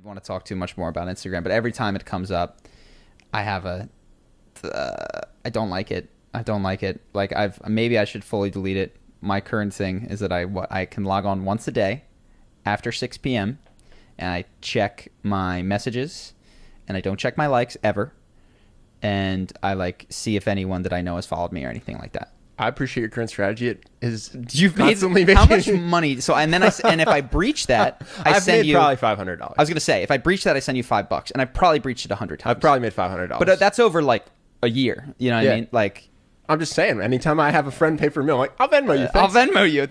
even want to talk too much more about Instagram, but every time it comes up, I have I don't like it. I don't like it. Like maybe I should fully delete it. My current thing is that I can log on once a day after 6 p.m. and I check my messages and I don't check my likes ever. And I like see if anyone that I know has followed me or anything like that. I appreciate your current strategy. It is You've made how much money? So and if I breach that, I've send made you probably $500. I was gonna say if I breach that, I send you $5, and I've probably breached it 100 times. I've probably made $500. But that's over like a year. You know what I mean? Like I'm just saying. Anytime I have a friend pay for a meal, I'm like, I'll Venmo you. Thanks. I'll Venmo you.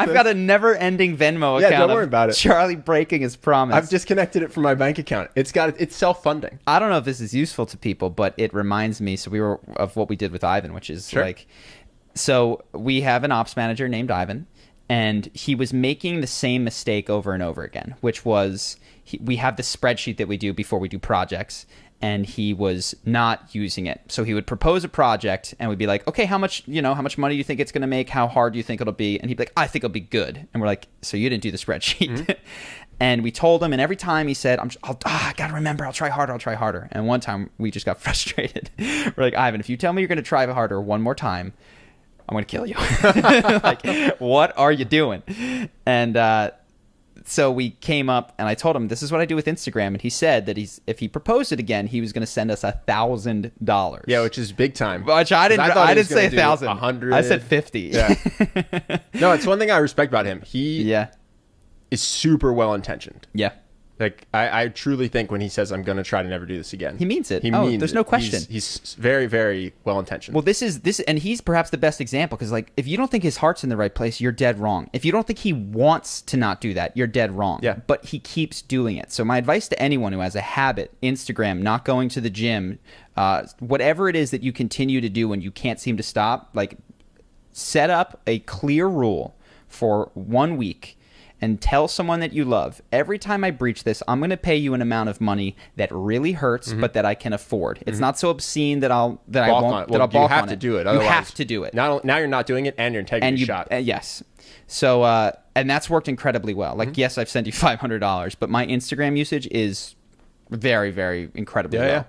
I've got a never-ending Venmo account. Yeah, don't worry about it. Charlie breaking his promise. I've disconnected it from my bank account. It's self-funding. I don't know if this is useful to people, but it reminds me. So of what we did with Ivan, which is like. So we have an ops manager named Ivan, and he was making the same mistake over and over again, which was we have the spreadsheet that we do before we do projects, and he was not using it. So he would propose a project, and we'd be like, okay, how much money do you think it's going to make? How hard do you think it'll be? And he'd be like, I think it'll be good. And we're like, so you didn't do the spreadsheet. Mm-hmm. And we told him, and every time he said, I got to remember, I'll try harder. And one time we just got frustrated. We're like, Ivan, if you tell me you're going to try harder one more time, I'm going to kill you. Like, what are you doing? And so we came up, and I told him, this is what I do with Instagram. And he said that if he proposed it again, he was going to send us $1,000. Yeah, which is big time. Which I didn't say 1,000. 100. I said 50. Yeah. No, it's one thing I respect about him. He is super well-intentioned. Yeah. Like, I truly think when he says, I'm going to try to never do this again. He means it. There's no question. He's very, very well-intentioned. Well, and he's perhaps the best example, because, like, if you don't think his heart's in the right place, you're dead wrong. If you don't think he wants to not do that, you're dead wrong. Yeah. But he keeps doing it. So my advice to anyone who has a habit, Instagram, not going to the gym, whatever it is that you continue to do and you can't seem to stop, like, set up a clear rule for 1 week and tell someone that you love, every time I breach this, I'm going to pay you an amount of money that really hurts, but that I can afford. It's not so obscene that I won't balk on it. You have to do it. You have to do it. Now you're not doing it, and your integrity shot. Yes. So, and that's worked incredibly well. Like, yes, I've sent you $500, but my Instagram usage is very, very incredibly well.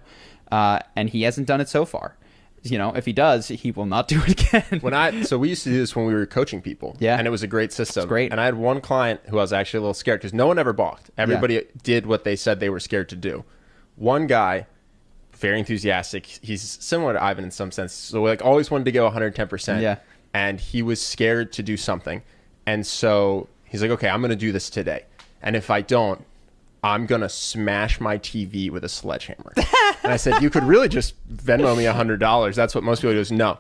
And he hasn't done it so far. You know, if he does, he will not do it again. So we used to do this when we were coaching people. Yeah. And it was a great system. It's great. And I had one client who I was actually a little scared because no one ever balked. Everybody did what they said they were scared to do. One guy, very enthusiastic. He's similar to Ivan in some sense. So like always wanted to go 110%. Yeah. And he was scared to do something. And so he's like, okay, I'm going to do this today. And if I don't, I'm going to smash my TV with a sledgehammer. And I said, you could really just Venmo me $100. That's what most people do. Is no,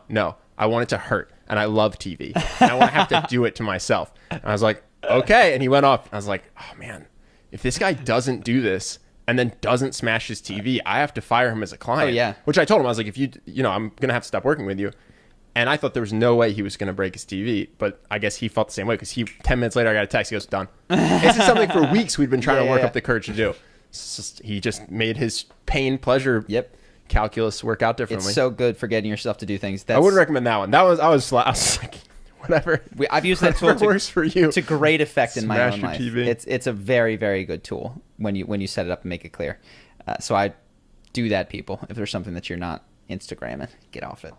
I want it to hurt. And I love TV. And I want to have to do it to myself. And I was like, okay. And he went off. I was like, oh man, if this guy doesn't do this and then doesn't smash his TV, I have to fire him as a client. Oh, yeah. Which I told him, I was like, if I'm going to have to stop working with you. And I thought there was no way he was going to break his TV, but I guess he felt the same way because 10 minutes later I got a text. He goes, done. This is something for weeks we'd been trying to work up the courage to do. He just made his pain pleasure calculus work out differently. It's so good for getting yourself to do things. I wouldn't recommend that one. I was like, whatever. I've used that tool works for you. To great effect in my own life. TV. It's a very, very good tool when you set it up and make it clear. So I do that, people. If there's something that you're not Instagramming, get off it.